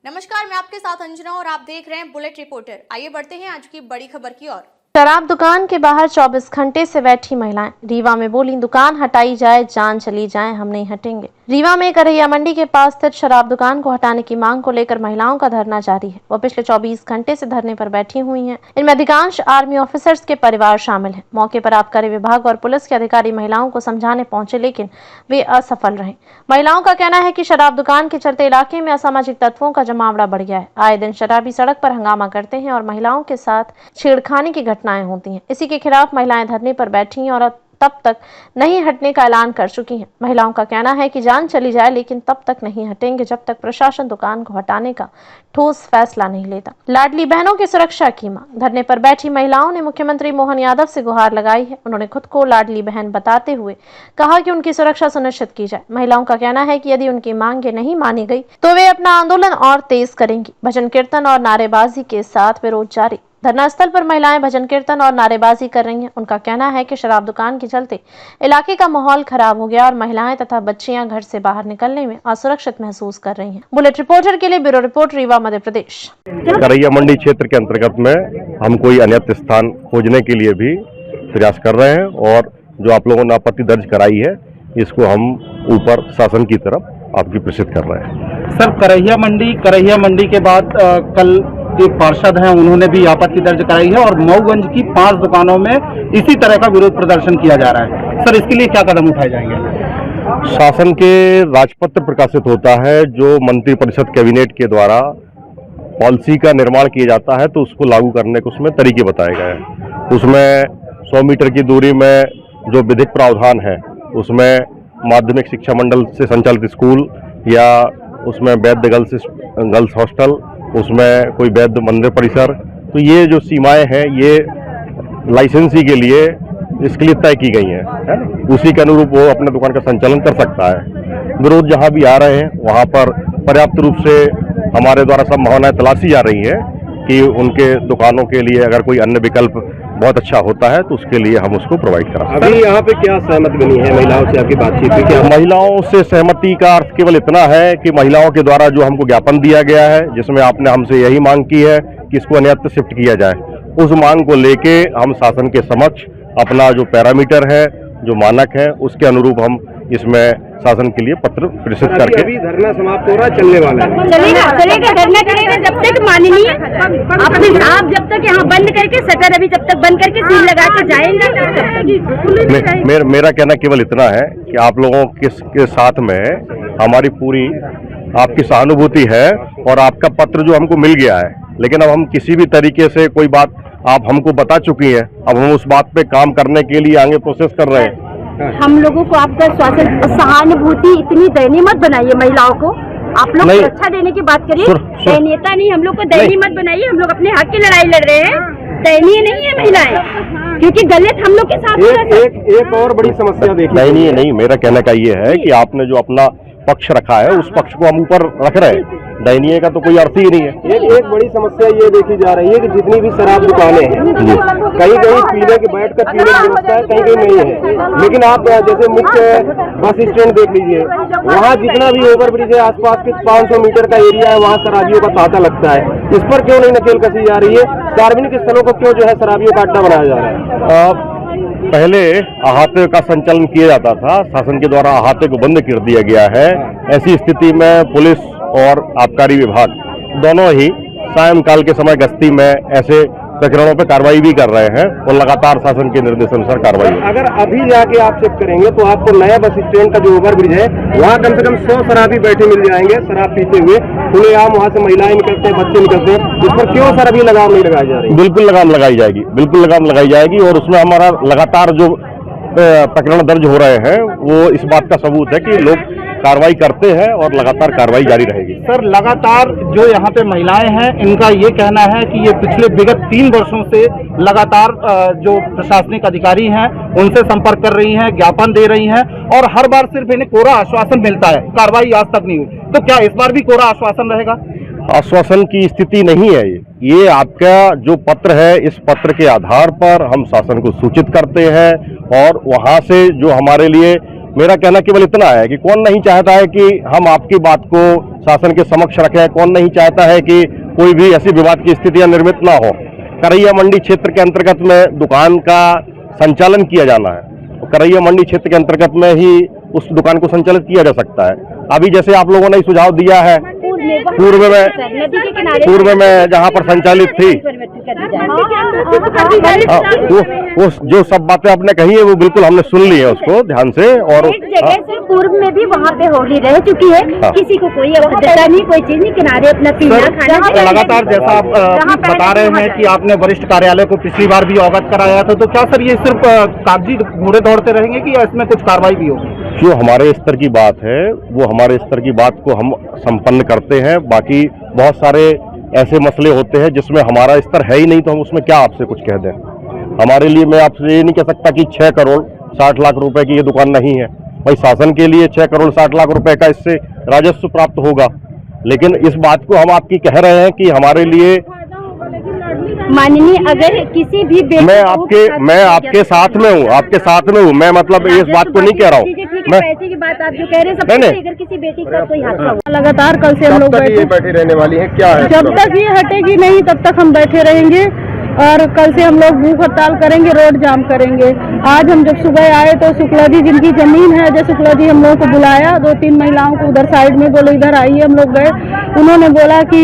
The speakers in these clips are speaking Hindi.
नमस्कार, मैं आपके साथ अंजना और आप देख रहे हैं बुलेट रिपोर्टर। आइए बढ़ते हैं आज की बड़ी खबर की ओर। शराब दुकान के बाहर 24 घंटे से बैठी महिलाएं रीवा में बोली, दुकान हटाई जाए, जान चली जाए, हम नहीं हटेंगे। रीवा में करैया मंडी के पास स्थित शराब दुकान को हटाने की मांग को लेकर महिलाओं का धरना जारी है। वो पिछले 24 घंटे से धरने पर बैठी हुई हैं। इनमें अधिकांश आर्मी ऑफिसर्स के परिवार शामिल हैं। मौके पर आबकारी विभाग और पुलिस के अधिकारी महिलाओं को समझाने पहुंचे, लेकिन वे असफल रहे। महिलाओं का कहना है कि शराब दुकान के चलते इलाके में असामाजिक तत्वों का जमावड़ा बढ़ गया है। आए दिन शराबी सड़क पर हंगामा करते हैं और महिलाओं के साथ छेड़खानी की घटनाएं होती हैं। इसी के खिलाफ महिलाएं धरने पर बैठी हैं और तब तक नहीं हटने का ऐलान कर चुकी हैं। महिलाओं का कहना है कि जान चली जाए, लेकिन तब तक नहीं हटेंगे जब तक प्रशासन दुकान को हटाने का ठोस फैसला नहीं लेता। लाडली बहनों की सुरक्षा की मांग। धरने पर बैठी महिलाओं ने मुख्यमंत्री मोहन यादव से गुहार लगाई है। उन्होंने खुद को लाडली बहन बताते हुए कहा कि उनकी सुरक्षा सुनिश्चित की जाए। महिलाओं का कहना है कि यदि उनकी मांगे नहीं मानी गई तो वे अपना आंदोलन और तेज करेंगी। भजन कीर्तन और नारेबाजी के साथ विरोध जारी। धरना स्थल पर महिलाएं भजन कीर्तन और नारेबाजी कर रही हैं। उनका कहना है कि शराब दुकान के चलते इलाके का माहौल खराब हो गया और महिलाएं तथा बच्चियां घर से बाहर निकलने में असुरक्षित महसूस कर रही हैं। बुलेट रिपोर्टर के लिए ब्यूरो रिपोर्ट, रीवा, मध्य प्रदेश। करैया मंडी क्षेत्र के अंतर्गत में हम कोई अन्यत्र स्थान खोजने के लिए भी प्रयास कर रहे हैं और जो आप लोगों ने आपत्ति दर्ज कराई है इसको हम ऊपर शासन की तरफ आपकी प्रेषित कर रहे हैं। सर, करैया मंडी के बाद कल एक पार्षद हैं, उन्होंने भी आपत्ति दर्ज कराई है और मऊगंज की 5 दुकानों में इसी तरह का विरोध प्रदर्शन किया जा रहा है। सर, इसके लिए क्या कदम उठाए जाएंगे? शासन के राजपत्र प्रकाशित होता है, जो मंत्रिपरिषद कैबिनेट के द्वारा पॉलिसी का निर्माण किया जाता है तो उसको लागू करने के उसमें तरीके बताए गए हैं। उसमें 100 मीटर की दूरी में जो विधिक प्रावधान है उसमें माध्यमिक शिक्षा मंडल से संचालित स्कूल या उसमें वैध गर्ल्स हॉस्टल, उसमें कोई वैध मंदिर परिसर, तो ये जो सीमाएं हैं ये लाइसेंसी के लिए इसके लिए तय की गई हैं, है ना। उसी के अनुरूप वो अपने दुकान का संचालन कर सकता है। विरोध जहां भी आ रहे हैं वहां पर पर्याप्त रूप से हमारे द्वारा संभावनाएं तलाशी जा रही है कि उनके दुकानों के लिए अगर कोई अन्य विकल्प बहुत अच्छा होता है तो उसके लिए हम उसको प्रोवाइड करा सकते हैं। अभी यहाँ पे क्या सहमति बनी है महिलाओं से आपकी बातचीत में? क्या महिलाओं से सहमति का अर्थ केवल इतना है कि महिलाओं के द्वारा जो हमको ज्ञापन दिया गया है जिसमें आपने हमसे यही मांग की है कि इसको अन्यत्र शिफ्ट किया जाए, उस मांग को लेके हम शासन के समक्ष अपना जो पैरामीटर है, जो मानक है, उसके अनुरूप हम इसमें शासन के लिए पत्र प्रेषित करके अभी धरना समाप्त हो रहा है, चलने वाला है। चलेगा धरना चलेगा जब तक माननीय आप जब तक यहाँ बंद करके शटर अभी जब तक बंद करके सील लगा के जाएंगे। मेरा कहना केवल इतना है कि आप लोगों के साथ में हमारी पूरी आपकी सहानुभूति है और आपका पत्र जो हमको मिल गया है, लेकिन अब हम किसी भी तरीके से कोई बात आप हमको बता चुकी हैं, अब हम उस बात पे काम करने के लिए आगे प्रोसेस कर रहे हैं। हम लोगों को आपका सहानुभूति इतनी दयनीय मत बनाइए। महिलाओं को आप लोग सुरक्षा देने की बात करिए, दयनीयता नहीं, हम लोग को दयनीय मत बनाइए। हम लोग अपने हक की लड़ाई लड़ रहे हैं, दयनीय नहीं है महिलाएं, क्योंकि गलत हम लोग के साथ एक और बड़ी समस्या देखिए। नहीं, मेरा कहने का ये है कि आपने जो अपना पक्ष रखा है उस पक्ष को हम ऊपर रख रहे हैं, दयनीय का तो कोई अर्थ ही नहीं है। एक बड़ी समस्या ये देखी जा रही है कि जितनी भी शराब दुकानें हैं, कहीं कहीं पीने के बैठकर पीने की व्यवस्था है, कहीं कहीं नहीं है। लेकिन आप जैसे मुख्य बस स्टैंड देख लीजिए, वहाँ जितना भी ओवर ब्रिज है, आसपास के 500 मीटर का एरिया है, वहाँ शराबियों का तांता लगता है। इस पर क्यों नहीं नकेल कसी जा रही है? सार्वजनिक स्थलों को क्यों जो है शराबियों का अड्डा बनाया जा रहा है? पहले अहाते का संचालन किया जाता था, शासन के द्वारा अहाते को बंद कर दिया गया है। ऐसी स्थिति में पुलिस और आबकारी विभाग दोनों ही सायंकाल के समय गश्ती में ऐसे प्रकरणों पर कार्रवाई भी कर रहे हैं और लगातार शासन के निर्देशानुसार कार्रवाई। अगर अभी जाके आप चेक करेंगे तो आपको नया बस स्टैंड का जो ओवर ब्रिज है वहाँ कम से कम 100 शराबी बैठे मिल जाएंगे, शराब पीते हुए खुलेआम। वहाँ से महिलाएं निकलते हैं, बच्चे निकलते हैं। इस पर क्यों सर अभी लगाम नहीं लगाई जा रही? बिल्कुल लगाम लगाई जाएगी, बिल्कुल लगाम लगाई जाएगी और उसमें हमारा लगातार जो प्रकरण दर्ज हो रहे हैं वो इस बात का सबूत है कि लोग कार्रवाई करते हैं और लगातार कार्रवाई जारी रहेगी। सर, लगातार जो यहाँ पे महिलाएं हैं, इनका ये कहना है कि ये पिछले विगत 3 वर्षों से लगातार जो प्रशासनिक अधिकारी हैं उनसे संपर्क कर रही हैं, ज्ञापन दे रही हैं और हर बार सिर्फ इन्हें कोरा आश्वासन मिलता है, कार्रवाई आज तक नहीं हुई। तो क्या इस बार भी कोरा आश्वासन रहेगा? आश्वासन की स्थिति नहीं है ये आपका जो पत्र है, इस पत्र के आधार पर हम शासन को सूचित करते हैं और वहाँ से जो हमारे लिए मेरा कहना केवल इतना है कि कौन नहीं चाहता है कि हम आपकी बात को शासन के समक्ष रखें, कौन नहीं चाहता है कि कोई भी ऐसी विवाद की स्थितियां निर्मित ना हो। करैया मंडी क्षेत्र के अंतर्गत में दुकान का संचालन किया जाना है, तो करैया मंडी क्षेत्र के अंतर्गत में ही उस दुकान को संचालित किया जा सकता है। अभी जैसे आप लोगों ने सुझाव दिया है पूर्व में जहां पर संचालित थी, वो जो सब बातें आपने कही है वो बिल्कुल हमने सुन ली है उसको ध्यान से। और एक जगह से पूर्व में भी वहाँ पे होली रह चुकी है, किसी को कोई अभद्रता नहीं, कोई चीज नहीं, किनारे अपना पीना खाना। लगातार जैसा आप बता रहे हैं कि आपने वरिष्ठ कार्यालय को पिछली बार भी अवगत कराया था, तो क्या सर ये सिर्फ कागजी घोड़े दौड़ते रहेंगे कि इसमें कुछ कार्रवाई भी होगी? जो हमारे स्तर की बात है वो हमारे स्तर की बात को हम संपन्न करते हैं। बाकी बहुत सारे ऐसे मसले होते हैं जिसमें हमारा स्तर है ही नहीं, तो हम उसमें क्या आपसे कुछ कह दें। हमारे लिए मैं आपसे ये नहीं कह सकता कि 6 करोड़ 60 लाख रुपए की ये दुकान नहीं है। भाई सासन के लिए 6 करोड़ 60 लाख रुपए का इससे राजस्व प्राप्त होगा, लेकिन इस बात को हम आपकी कह रहे हैं कि हमारे लिए माननीय अगर किसी भी मैं आपके साथ में हूँ, आपके साथ में हूँ मैं, मतलब इस बात को नहीं कह रहा हूँ मैं। पैसे की बात आप जो कह रहे हैं, सबसे अगर किसी बेटी का कोई हादसा हुआ, लगातार कल से हम लोग बैठे रहने वाली है, क्या है? जब तक ये हटेगी नहीं तब तक हम बैठे रहेंगे और कल से हम लोग भूख हड़ताल करेंगे, रोड जाम करेंगे। आज हम जब सुबह आए तो शुक्ला जी जिनकी जमीन है, जैसे शुक्ला जी हम लोगों को बुलाया, 2-3 महिलाओं को उधर साइड में, बोले इधर आइए। हम लोग गए, उन्होंने बोला कि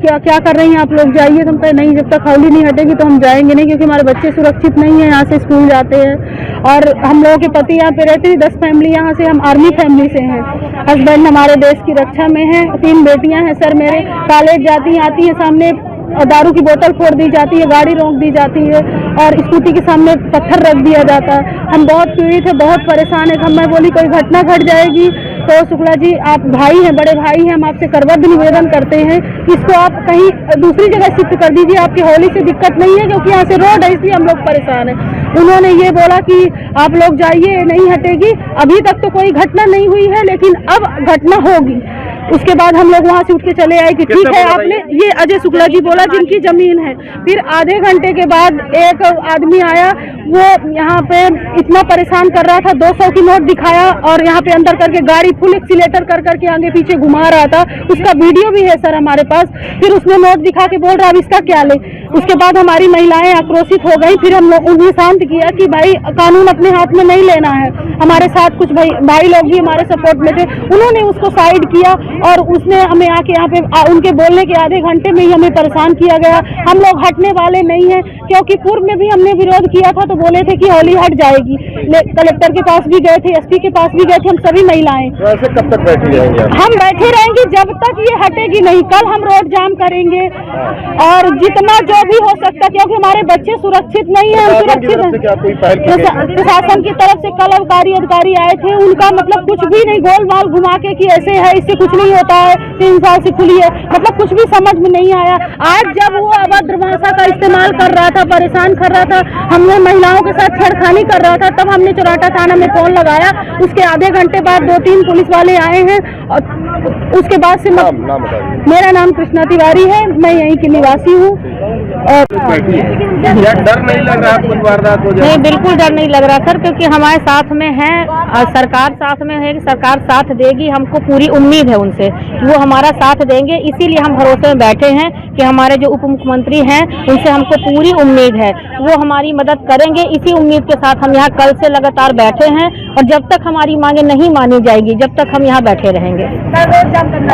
क्या क्या कर रही हैं आप लोग, जाइए। तो हम कहे नहीं, जब तक हौली नहीं हटेगी तो हम जाएंगे नहीं, क्योंकि हमारे बच्चे सुरक्षित नहीं है, यहाँ से स्कूल जाते हैं और हम लोगों के पति यहाँ पे रहते हैं। 10 फैमिली यहाँ से, हम आर्मी फैमिली से हैं। हस्बैंड हमारे देश की रक्षा में है, 3 बेटियां हैं सर मेरे, कॉलेज जाती आती है, सामने दारू की बोतल फोड़ दी जाती है, गाड़ी रोक दी जाती है और स्कूटी के सामने पत्थर रख दिया जाता है। हम बहुत पीड़ित है, बहुत परेशान है। मैं बोली कोई घटना घट जाएगी तो शुक्ला जी आप भाई हैं, बड़े भाई हैं, हम आपसे करबद्ध निवेदन करते हैं कि इसको आप कहीं दूसरी जगह शिफ्ट कर दीजिए। आपकी होली से दिक्कत नहीं है, क्योंकि यहाँ से रोड है, इसलिए हम लोग परेशान हैं। उन्होंने ये बोला कि आप लोग जाइए, नहीं हटेगी। अभी तक तो कोई घटना नहीं हुई है, लेकिन अब घटना होगी। उसके बाद हम लोग वहाँ से उठ के चले आए कि ठीक है आपने, ये अजय शुक्ला जी बोला जिनकी जमीन है। फिर आधे घंटे के बाद एक आदमी आया, वो यहाँ पे इतना परेशान कर रहा था, 200 की नोट दिखाया और यहाँ पे अंदर करके गाड़ी फुल एक्सीलेटर कर करके आगे पीछे घुमा रहा था। उसका वीडियो भी है सर हमारे पास। फिर उसने नोट दिखा के बोल रहा अब इसका क्या ले। उसके बाद हमारी महिलाएं आक्रोशित हो गई। फिर हम लोग उन्हें शांत किया कि भाई कानून अपने हाथ में नहीं लेना है। हमारे साथ कुछ भाई लोग भी हमारे सपोर्ट में थे, उन्होंने उसको साइड किया और उसने हमें आके यहाँ पे उनके बोलने के आधे घंटे में ही हमें परेशान किया गया। हम लोग हटने वाले नहीं हैं, क्योंकि पूर्व में भी हमने विरोध किया था तो बोले थे कि होली हट जाएगी। कलेक्टर के पास भी गए थे, एसपी के पास भी गए थे, हम सभी महिलाएं। तो ऐसे कब तक बैठी रहेंगे? हम बैठे रहेंगे जब तक ये हटेगी नहीं। कल हम रोड जाम करेंगे और जितना जो भी हो सकता, क्योंकि हमारे बच्चे सुरक्षित नहीं है, सुरक्षित है। प्रशासन की तरफ से कल अबकारी अधिकारी आए थे, उनका मतलब कुछ भी नहीं, गोल माल घुमा के कि ऐसे है, इससे कुछ नहीं होता है, 3 साल से खुली है, मतलब कुछ भी समझ में नहीं आया। आज जब वो अभद्र भाषा का इस्तेमाल कर रहा था, परेशान कर रहा था, हमने महिलाओं के साथ छेड़खानी कर रहा था, तब हमने चौराटा थाना में फोन लगाया। उसके आधे घंटे बाद 2-3 पुलिस वाले आए हैं और उसके बाद से मेरा नाम कृष्णा तिवारी है, मैं यहीं की निवासी हूँ। डर नहीं लग रहा कुछ वारदात हो जाए? नहीं, बिल्कुल डर नहीं लग रहा सर, क्योंकि हमारे साथ में है और सरकार साथ में है, सरकार साथ देगी। हमको पूरी उम्मीद है उनसे, वो हमारा साथ देंगे। इसीलिए हम भरोसे में बैठे हैं कि हमारे जो उप मुख्यमंत्री हैं उनसे हमको पूरी उम्मीद है, वो हमारी मदद करेंगे। इसी उम्मीद के साथ हम यहाँ कल से लगातार बैठे हैं और जब तक हमारी मांगे नहीं मानी जाएगी, जब तक हम यहाँ बैठे रहेंगे।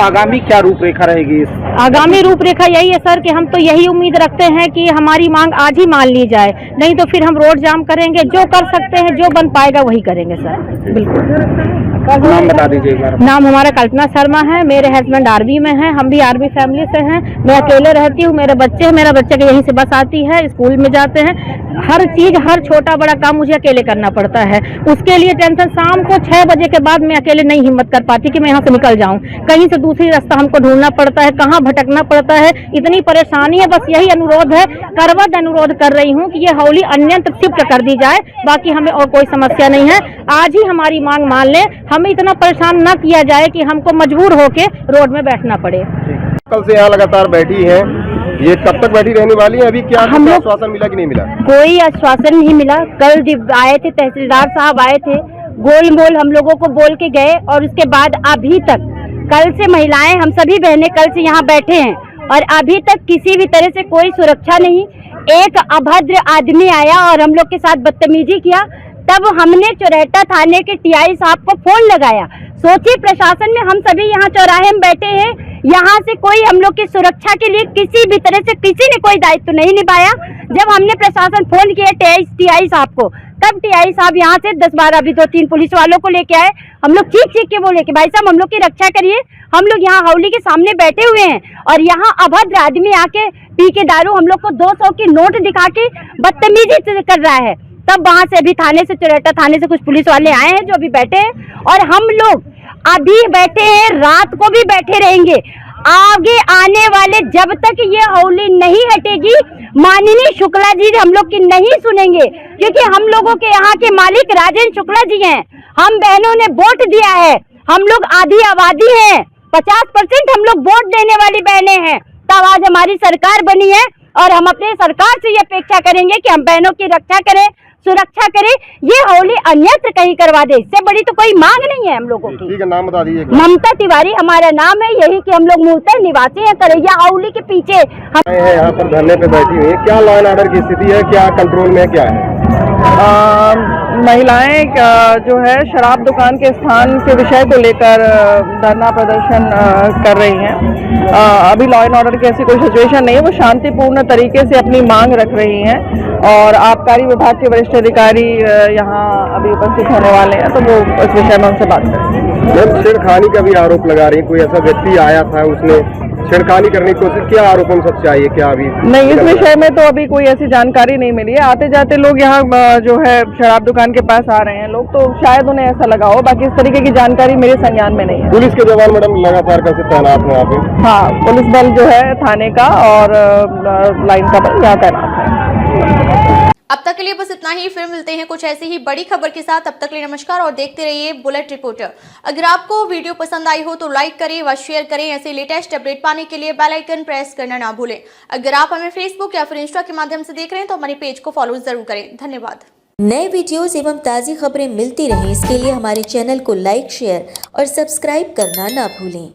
आगामी क्या रूपरेखा रहेगी? आगामी रूपरेखा यही है सर कि हम तो यही उम्मीद रखते हैं कि हमारी मांग आज ही मान ली जाए, नहीं तो फिर हम रोड जाम करेंगे। जो कर सकते हैं, जो बन पाएगा वही करेंगे सर। बिल्कुल। नाम बता दीजिए। नाम हमारा कल्पना शर्मा है, मेरे हस्बैंड आर्मी में हैं, हम भी आर्मी फैमिली से हैं। मैं अकेले रहती हूँ, मेरे बच्चे हैं, मेरा बच्चे के यहीं से बस आती है, स्कूल में जाते हैं। हर चीज, हर छोटा बड़ा काम मुझे अकेले करना पड़ता है। उसके लिए टेंशन, शाम को 6 बजे के बाद मैं अकेले नहीं हिम्मत कर पाती कि मैं यहाँ से निकल जाऊँ। कहीं से दूसरी रास्ता हमको ढूंढना पड़ता है, कहाँ भटकना पड़ता है, इतनी परेशानी है। बस यही अनुरोध है, करबद्ध अनुरोध कर रही हूँ कि ये होली अन्यत्र शिफ्ट कर दी जाए। बाकी हमें और कोई समस्या नहीं है, आज ही हमारी मांग मान ले। हमें इतना परेशान न किया जाए कि हमको मजबूर होके रोड में बैठना पड़े। कल से यहाँ लगातार बैठी है, ये कब तक बैठी रहने वाली है? अभी क्या हम आश्वासन मिला कि नहीं मिला? कोई आश्वासन नहीं मिला। कल जब आए थे तहसीलदार साहब आए थे, गोल मोल हम लोगों को बोल के गए, और उसके बाद अभी तक कल से महिलाएं, हम सभी बहनें कल से यहाँ बैठे हैं और अभी तक किसी भी तरह से कोई सुरक्षा नहीं। एक अभद्र आदमी आया और हम लोग के साथ बदतमीजी किया, तब हमने चौराहा थाने के टीआई साहब को फोन लगाया। सोचिए, प्रशासन में हम सभी यहाँ चौराहे में बैठे हैं, यहाँ से कोई हम लोग की सुरक्षा के लिए किसी भी तरह से किसी ने कोई दायित्व नहीं निभाया। जब हमने प्रशासन फोन किया टीआई साहब को, तब टीआई साहब यहाँ से 10-12 अभी 2-3 पुलिस वालों को लेके आए। हम लोग चीख के बोले कि भाई साहब हम लोग की रक्षा करिए, हम लोग यहाँ हौली के सामने बैठे हुए हैं और यहाँ अभद्र आदमी आके पी के दारू हम लोग को 200 की नोट दिखा के बदतमीजी कर रहा है। तब वहां से अभी थाने से, चौराहा थाने से कुछ पुलिस वाले आए हैं जो अभी बैठे हैं, और हम लोग अभी बैठे हैं, रात को भी बैठे रहेंगे। आगे आने वाले, जब तक ये हौली नहीं हटेगी, माननीय शुक्ला जी हम लोग की नहीं सुनेंगे, क्योंकि हम लोगों के यहाँ के मालिक राजेंद्र शुक्ला जी हैं। हम बहनों ने वोट दिया है, हम लोग आधी आबादी हैं, 50% हम लोग वोट देने वाली बहनें हैं, तब आज हमारी सरकार बनी है। और हम अपने सरकार से ये अपेक्षा करेंगे कि हम बहनों की रक्षा करें, सुरक्षा करें, ये होली अन्यत्र कहीं करवा दे, इससे बड़ी तो कोई मांग नहीं है हम लोगों की। ठीक है, नाम बता दीजिए। ममता तिवारी हमारा नाम है, यही कि हम लोग मूलतः निवासी हैं करैया हौली के पीछे। हम यहाँ पर धरने पे बैठी हुई है, क्या लॉ एंड ऑर्डर की स्थिति है, क्या कंट्रोल में क्या है? महिलाएं जो है शराब दुकान के स्थान के विषय को लेकर धरना प्रदर्शन कर रही हैं। अभी लॉ एंड ऑर्डर की ऐसी कोई सिचुएशन नहीं है, वो शांतिपूर्ण तरीके से अपनी मांग रख रही हैं और आबकारी विभाग के वरिष्ठ अधिकारी यहाँ अभी उपस्थित होने वाले हैं, तो वो इस विषय में उनसे बात करेंगे। मैम, छेड़खानी का भी आरोप लगा रही है, कोई ऐसा व्यक्ति आया था, उसने छेड़खानी करने की कोशिश, क्या आरोप हम सच्चाई है, क्या अभी? नहीं, इस विषय में तो अभी कोई ऐसी जानकारी नहीं मिली है। आते जाते लोग यहाँ जो है शराब दुकान के पास आ रहे हैं लोग, तो शायद उन्हें ऐसा लगा हो, बाकी इस तरीके की जानकारी मेरे संज्ञान में नहीं है। पुलिस के जवान मैडम लगातार कल से तैनात हैं यहाँ पे? हाँ, पुलिस बल जो है थाने का और लाइन का बल यहाँ तैनात है। अब तक के लिए बस इतना ही, फिर मिलते हैं कुछ ऐसी ही बड़ी खबर के साथ। अब तक के लिए नमस्कार और देखते रहिए बुलेट रिपोर्टर। अगर आपको वीडियो पसंद आई हो तो लाइक करें व शेयर करें। ऐसे लेटेस्ट अपडेट पाने के लिए बेल आइकन प्रेस करना ना भूलें। अगर आप हमें फेसबुक या फिर इंस्टा के माध्यम से देख रहे हैं तो हमारे पेज को फॉलो जरूर करें। धन्यवाद। नए वीडियोस एवं ताज़ी खबरें मिलती रहें, इसके लिए हमारे चैनल को लाइक, शेयर और सब्सक्राइब करना ना भूलें।